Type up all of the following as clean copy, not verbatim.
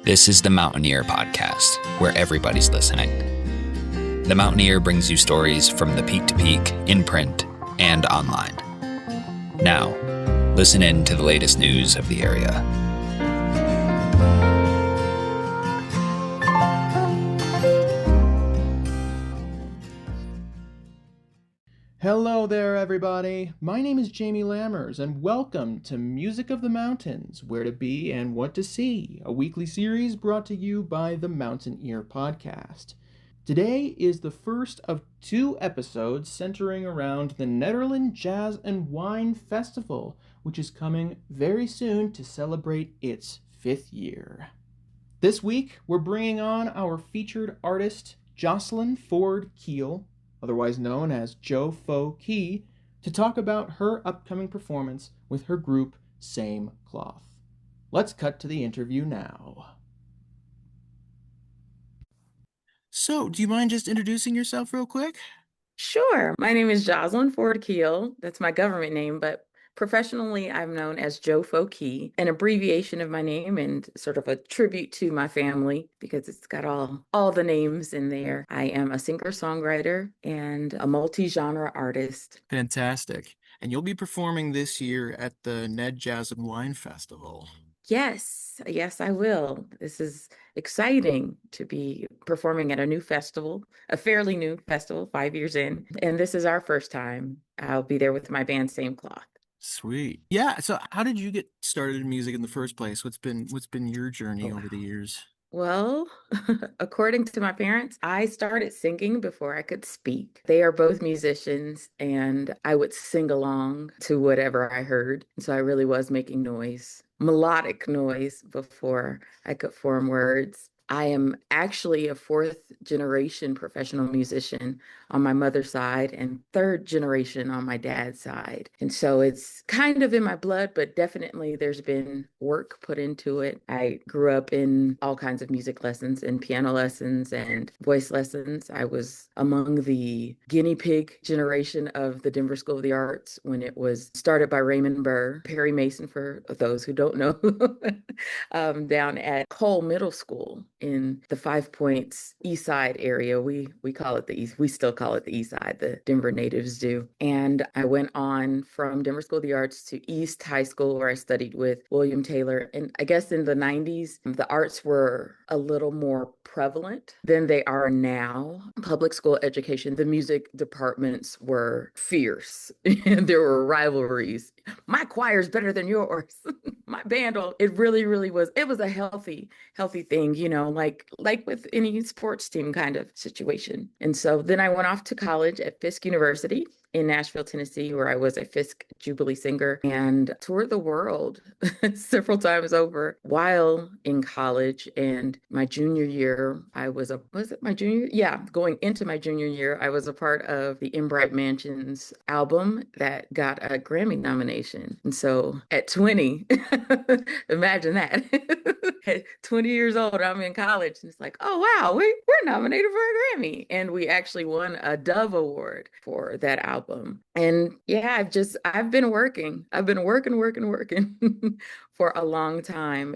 This is the Mountaineer Podcast, where everybody's listening. The Mountaineer brings you stories from the peak to peak, in print, and online. Now, listen in to the latest news of the area. Hello there, everybody. My name is Jamie Lammers, and welcome to Music of the Mountains, Where to Be and What to See, a weekly series brought to you by the Mountaineer Podcast. Today is the first of two episodes centering around the Nederland Jazz and Wine Festival, which is coming very soon to celebrate its 5th year. This week, we're bringing on our featured artist, Joslyn Ford-Keel, otherwise known as JoFoKe, to talk about her upcoming performance with her group Same Cloth. Let's cut to the interview now. So, do you mind just introducing yourself real quick? Sure. My name is Joslyn Ford-Keel. That's my government name, but professionally, I'm known as JoFoKe, an abbreviation of my name and sort of a tribute to my family because it's got all the names in there. I am a singer-songwriter and a multi-genre artist. Fantastic. And you'll be performing this year at the Ned Jazz and Wine Festival. Yes, I will. This is exciting to be performing at a new festival, a fairly new festival, 5 years in. And this is our first time. I'll be there with my band, Same Cloth. Sweet. Yeah, so how did you get started in music in the first place? What's been your journey over the years? Well, according to my parents, I started singing before I could speak. They are both musicians, and I would sing along to whatever I heard. So I really was making noise, melodic noise, before I could form words. I am actually a fourth generation professional musician on my mother's side and third generation on my dad's side. And so it's kind of in my blood, but definitely there's been work put into it. I grew up in all kinds of music lessons and piano lessons and voice lessons. I was among the guinea pig generation of the Denver School of the Arts when it was started by Raymond Burr, Perry Mason, for those who don't know, down at Cole Middle School in the Five Points East Side area. We call it the East. We still call it the East Side. The Denver natives do. And I went on from Denver School of the Arts to East High School, where I studied with William Taylor. And I guess in the 90s, the arts were a little more prevalent than they are now. Public school education, the music departments were fierce. There were rivalries. My choir's better than yours. My band, it really was. It was a healthy thing, like with any sports team kind of situation. And so then I went off to college at Fisk University in Nashville, Tennessee, where I was a Fisk Jubilee singer and toured the world several times over while in college. And my junior year, was it my junior? Yeah, going into my junior year, I was a part of the In Bright Mansions album that got a Grammy nomination. And so at 20, imagine that. At 20 years old, I'm in college, and it's like, oh wow, we're nominated for a Grammy, and we actually won a Dove Award for that album. And yeah, I've been working for a long time.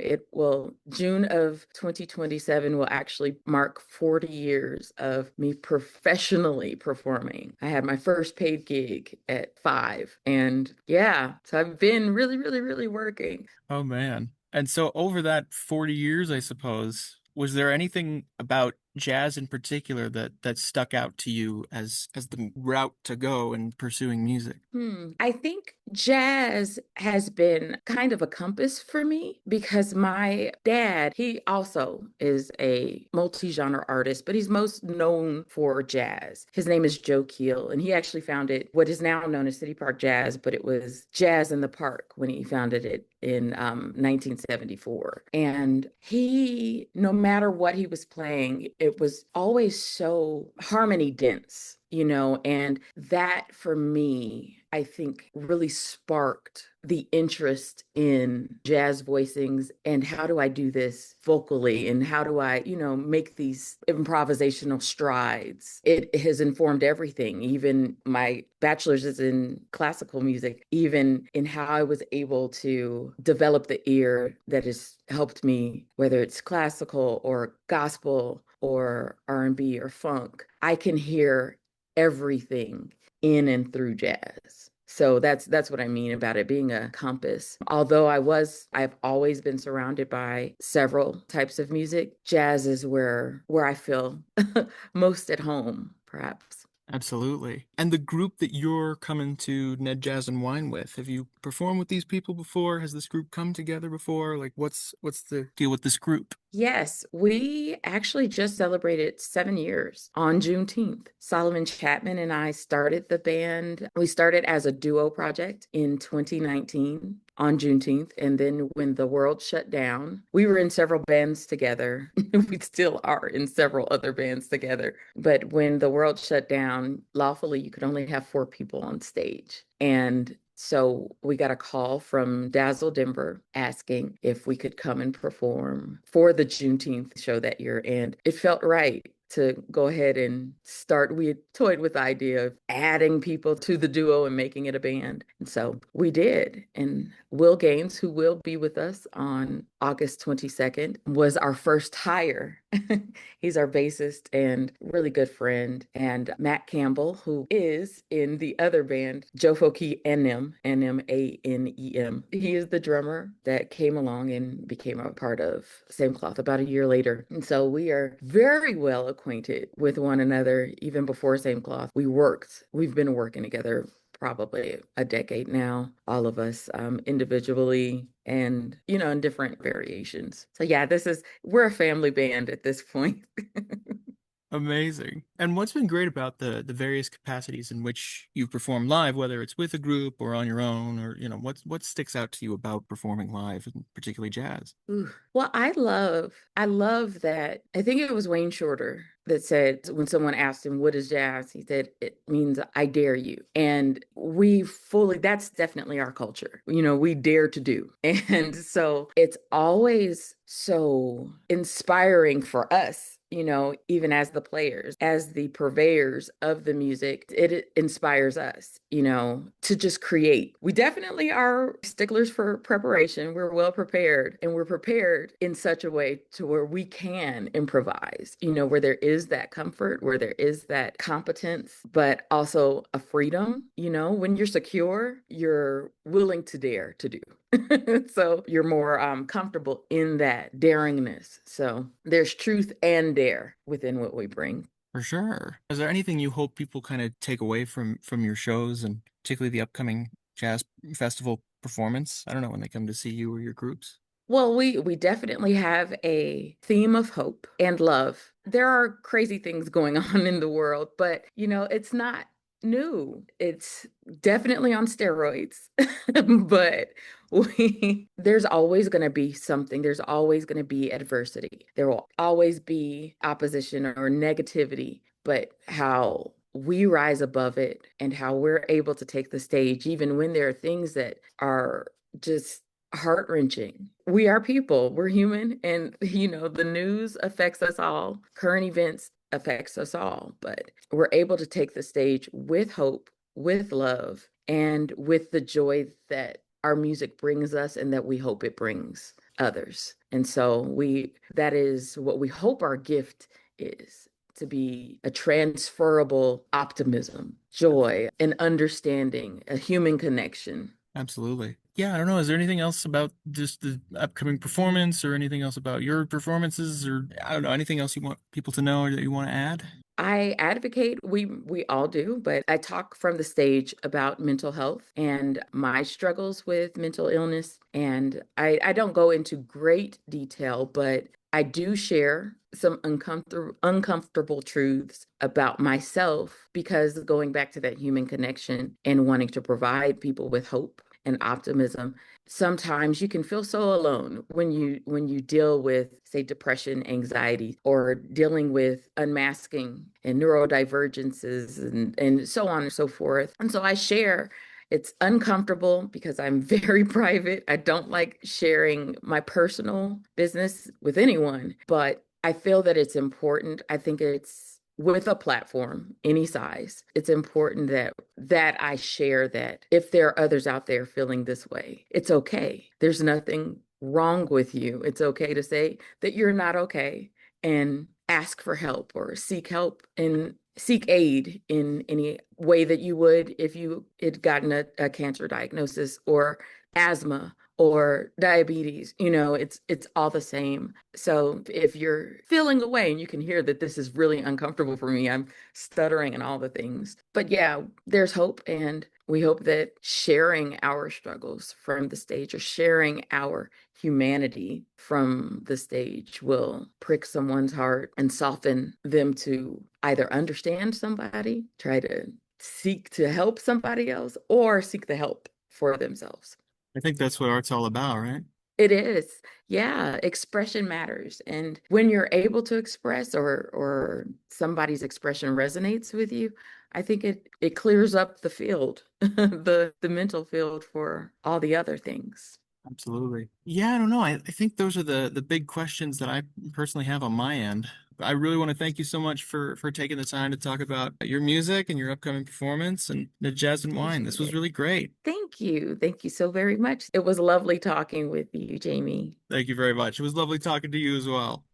June of 2027 will actually mark 40 years of me professionally performing. I had my first paid gig at 5, and yeah, so I've been really working. Oh man. And so over that 40 years, I suppose, was there anything about jazz in particular that stuck out to you as the route to go in pursuing music? I think jazz has been kind of a compass for me because my dad, he also is a multi-genre artist, but he's most known for jazz. His name is Joe Keel, and he actually founded what is now known as City Park Jazz, but it was Jazz in the Park when he founded it in 1974. And he, no matter what he was playing, it was always so harmony dense, and that for me, I think really sparked the interest in jazz voicings and how do I do this vocally and how do I, make these improvisational strides. It has informed everything, even my bachelor's is in classical music, even in how I was able to develop the ear that has helped me, whether it's classical or gospel or R&B or funk. I can hear everything in and through jazz. So that's what I mean about it being a compass. Although I've always been surrounded by several types of music, jazz is where I feel most at home, perhaps. Absolutely. And the group that you're coming to Ned Jazz and Wine with, have you performed with these people before? Has this group come together before? Like what's the deal with this group? Yes, we actually just celebrated 7 years on Juneteenth. Solomon Chapman and I started the band. We started as a duo project in 2019 on Juneteenth. And then when the world shut down, we were in several bands together. We still are in several other bands together. But when the world shut down, lawfully, you could only have 4 people on stage. And so we got a call from Dazzle Denver asking if we could come and perform for the Juneteenth show that year. And it felt right to go ahead and start. We had toyed with the idea of adding people to the duo and making it a band. And so we did. And Will Gaines, who will be with us on August 22nd, was our first hire. He's our bassist and really good friend. And Matt Campbell, who is in the other band, JoFoKe NM, NMANEM. He is the drummer that came along and became a part of Same Cloth about a year later. And so we are very well acquainted with one another even before Same Cloth. We've been working together probably a decade now, all of us individually and, in different variations. So yeah, we're a family band at this point. Amazing. And what's been great about the various capacities in which you perform live, whether it's with a group or on your own, or what sticks out to you about performing live, and particularly jazz? Ooh. Well, I love that. I think it was Wayne Shorter that said when someone asked him, what is jazz? He said, it means I dare you. And that's definitely our culture. We dare to do. And so it's always so inspiring for us, even as the players, as the purveyors of the music, it inspires us, to just create. We definitely are sticklers for preparation. We're well prepared and we're prepared in such a way to where we can improvise, where there is that comfort, where there is that competence, but also a freedom, when you're secure, you're willing to dare to do. So you're more comfortable in that daringness. So there's truth and dare within what we bring. For sure. Is there anything you hope people kind of take away from your shows, and particularly the upcoming jazz festival performance? I don't know, when they come to see you or your groups. Well, we definitely have a theme of hope and love. There are crazy things going on in the world, but it's not new. It's definitely on steroids. But there's always going to be something. There's always going to be adversity. There will always be opposition or negativity, but how we rise above it and how we're able to take the stage, even when there are things that are just heart-wrenching. We are people, we're human, and the news affects us all. Current events affects us all, but we're able to take the stage with hope, with love, and with the joy that our music brings us and that we hope it brings others. And so that is what we hope our gift is, to be a transferable optimism, joy, and understanding, a human connection. Absolutely. Yeah, I don't know. Is there anything else about just the upcoming performance, or anything else about your performances, or I don't know, anything else you want people to know or that you want to add? I advocate, we all do, but I talk from the stage about mental health and my struggles with mental illness. And I don't go into great detail, but I do share some uncomfortable truths about myself, because going back to that human connection and wanting to provide people with hope and optimism. Sometimes you can feel so alone when you deal with, say, depression, anxiety, or dealing with unmasking and neurodivergences and so on and so forth. And so I share. It's uncomfortable because I'm very private. I don't like sharing my personal business with anyone, but I feel that it's important. I think it's with a platform, any size, it's important that I share that if there are others out there feeling this way, it's okay. There's nothing wrong with you. It's okay to say that you're not okay and ask for help or seek help and seek aid in any way that you would if you had gotten a cancer diagnosis or asthma or diabetes. It's all the same. So if you're feeling away and you can hear that this is really uncomfortable for me, I'm stuttering and all the things. But yeah, there's hope, and we hope that sharing our struggles from the stage or sharing our humanity from the stage will prick someone's heart and soften them to either understand somebody, try to seek to help somebody else, or seek the help for themselves. I think that's what art's all about, right? It is. Yeah, expression matters. And when you're able to express or somebody's expression resonates with you, I think it clears up the field, the mental field for all the other things. Absolutely. Yeah, I don't know. I think those are the big questions that I personally have on my end. I really want to thank you so much for taking the time to talk about your music and your upcoming performance and the Jazz and Wine. This was really great. Thank you. Thank you so very much. It was lovely talking with you, Jamie. Thank you very much. It was lovely talking to you as well.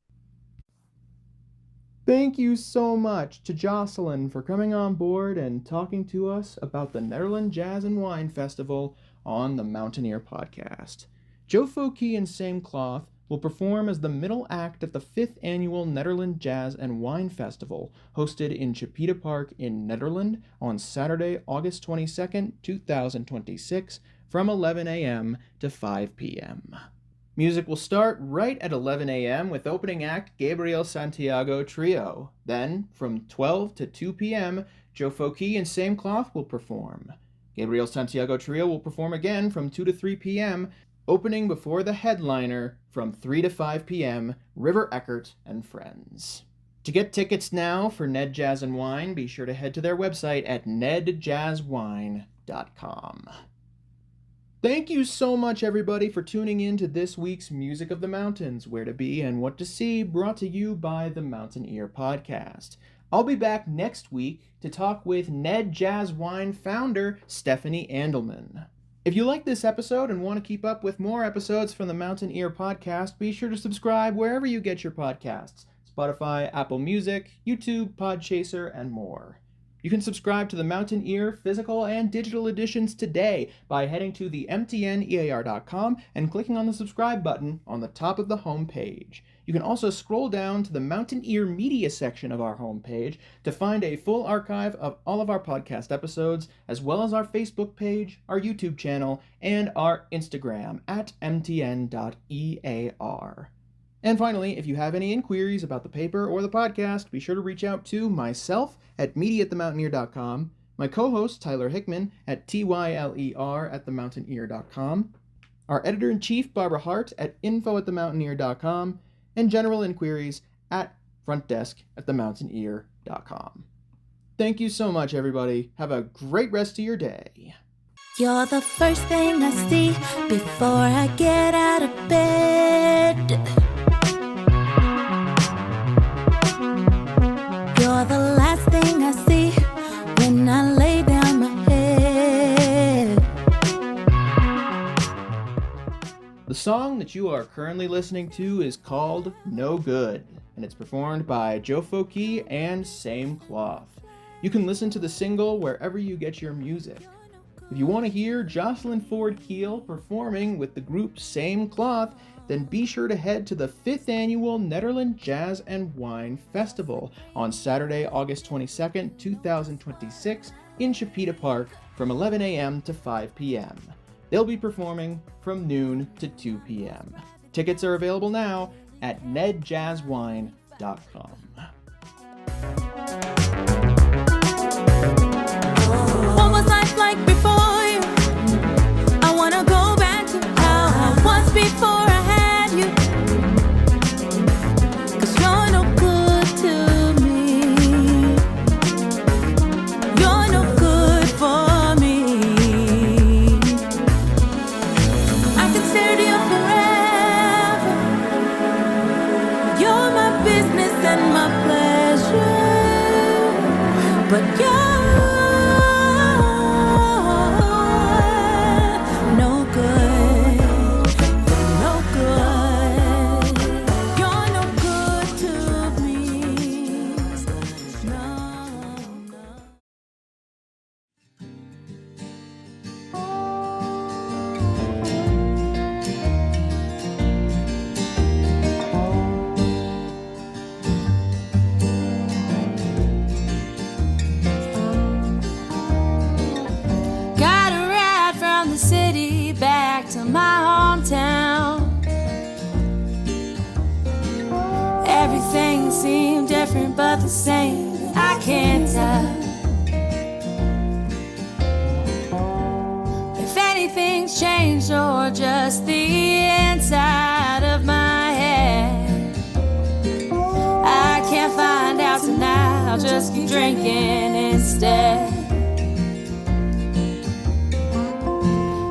Thank you so much to Joslyn for coming on board and talking to us about the Nederland Jazz and Wine Festival on the Mountaineer Podcast. JoFoKe and Same Cloth will perform as the middle act at the 5th Annual Nederland Jazz and Wine Festival, hosted in Chipeta Park in Nederland on Saturday, August 22nd, 2026, from 11 a.m. to 5 p.m. Music will start right at 11 a.m. with opening act Gabriel Santiago Trio. Then, from 12 to 2 p.m., JoFoKe and Same Cloth will perform. Gabriel Santiago Trio will perform again from 2 to 3 p.m., opening before the headliner from 3 to 5 p.m., River Eckert and Friends. To get tickets now for Ned Jazz and Wine, be sure to head to their website at nedjazzwine.com. Thank you so much, everybody, for tuning in to this week's Music of the Mountains, Where to Be and What to See, brought to you by the Mountaineer Podcast. I'll be back next week to talk with Ned Jazz Wine founder Stephanie Andelman. If you like this episode and want to keep up with more episodes from the Mountaineer Podcast, be sure to subscribe wherever you get your podcasts: Spotify, Apple Music, YouTube, Podchaser, and more. You can subscribe to the Mountaineer physical and digital editions today by heading to the mtnear.com and clicking on the subscribe button on the top of the home page. You can also scroll down to the Mountaineer Media section of our homepage to find a full archive of all of our podcast episodes, as well as our Facebook page, our YouTube channel, and our Instagram at mtn.ear. And finally, if you have any inquiries about the paper or the podcast, be sure to reach out to myself at media@themountaineer.com, my co-host Tyler Hickman at tyler@themountaineer.com, our editor-in-chief Barbara Hardt at info@themountaineer.com, and general inquiries at frontdesk@themountaineer.com. Thank you so much, everybody. Have a great rest of your day. You're the first thing I see before I get out of bed. You're the last thing I see when I lay down my head. The song that you are currently listening to is called No Good, and it's performed by JoFoKe and Same Cloth. You can listen to the single wherever you get your music. If you want to hear Joslyn Ford-Keel performing with the group Same Cloth, then be sure to head to the 5th Annual Nederland Jazz and Wine Festival on Saturday, August 22nd, 2026 in Chipeta Park from 11 a.m. to 5 p.m. They'll be performing from noon to 2 p.m. Tickets are available now at nedjazzwine.com. What was life like before you? I want from the city back to my hometown. Everything seemed different but the same. I can't tell if anything's changed or just the inside of my head. I can't find out tonight, I'll just keep drinking instead.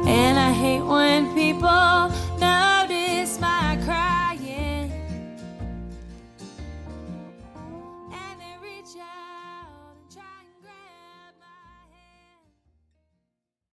And I hate when